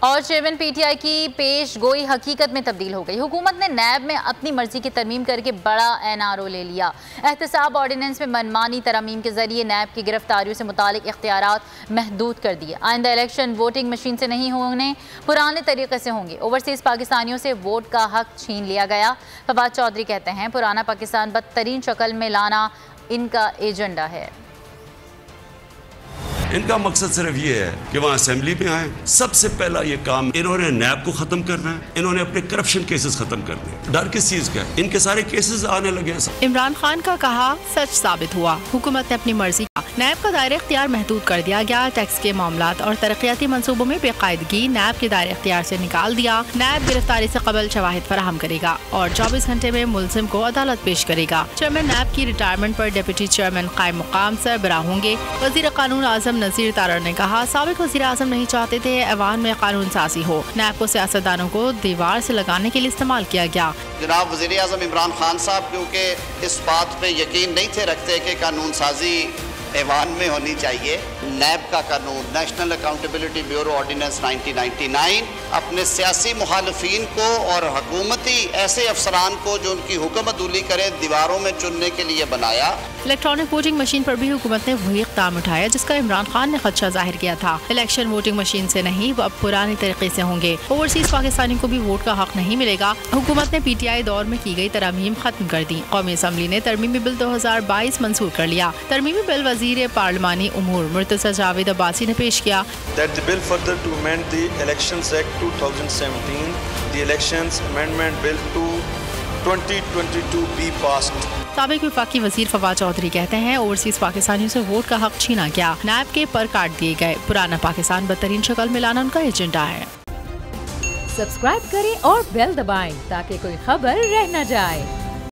और chairman PTI की पेश गोई हकीकत में तब्दील हो गई। हुकूमत ने नैब में अपनी मर्जी की तरमीम करके बड़ा एनआरओ ले लिया। एहतसाब ऑर्डिनेंस में मनमानी तरमीम के जरिए नैब की गिरफ्तारियों से मुतालिक इख्तियारात महदूद कर दिए। आइंदा इलेक्शन वोटिंग मशीन से नहीं होंगे, पुराने तरीके से होंगे। ओवरसीज पाकिस्तानियों से वोट का हक छीन लिया गया। फवाद चौधरी कहते हैं पुराना पाकिस्तान बदतरीन शक्ल में लाना इनका एजेंडा है। इनका मकसद सिर्फ ये है कि वहाँ असेंबली में आए। सबसे पहला ये काम इन्होंने नैब को खत्म करना है, इन्होंने अपने करप्शन केसेस खत्म करने हैं। डर किस चीज का है? इनके सारे केसेस आने लगे हैं। इमरान खान का कहा सच साबित हुआ। हुकूमत ने अपनी मर्जी नैब का दायरा इख्तियार महदूद कर दिया गया। टैक्स के मामलात और तरक्याती मंसूबों में बेकायदगी नैब के दायरे इख्तियार से निकाल दिया। नैब गिरफ्तारी से कबल शवाहिद फराहम करेगा और 24 घंटे में मुलजिम को अदालत पेश करेगा। चेयरमैन नैब की रिटायरमेंट पर डिप्टी चेयरमैन कायम मुकाम सरबराह होंगे। वजीर कानून आजम नजीर तारड़ ने कहा साबिक वजीर आजम नहीं चाहते थे ऐवान में कानून साजी हो। नैब को सियासतदानों को दीवार से लगाने के लिए इस्तेमाल किया गया। जनाब वजीर आजम इमरान खान साहब क्योंकि इस बात पे यकीन नहीं थे रखते कि कानून साजी ऐवान में होनी चाहिए। नैब का कानून नेशनल अकाउंटेबिलिटी ब्यूरो ऑर्डिनेंस 1999 अपने सियासी मुखालफीन को और हुकूमती ऐसे अफसरान को जो उनकी हुकूमतूली करें दीवारों में चुनने के लिए बनाया। इलेक्ट्रॉनिक वोटिंग मशीन पर भी हुकूमत ने वही इक़दाम उठाया जिसका इमरान खान ने खदशा जाहिर किया था। इलेक्शन वोटिंग मशीन से नहीं, वो अब पुराने तरीके से होंगे। ओवरसीज पाकिस्तानी को भी वोट का हक नहीं मिलेगा। हुकूमत ने पीटीआई दौर में की गई तरमीम खत्म कर दी। कौमी असम्बली ने तरमीमी बिल 2022 मंजूर कर लिया। तरमीमी बिल वजीर पार्लिमानी उमूर मुर्तज़ा जावेद अब्बासी ने पेश किया। That the bill further to amend the Elections Act 2017, the Elections Amendment Bill 2022 be passed. साबिक वफाकी वजीर फवाद चौधरी कहते हैं ओवरसीज पाकिस्तानियों से वोट का हक छीना गया। नैब के पर काट दिए गए। पुराना पाकिस्तान बदतरीन शक्ल में लाना उनका एजेंडा है। सब्सक्राइब करें और बेल दबाएं ताकि कोई खबर रह न जाए।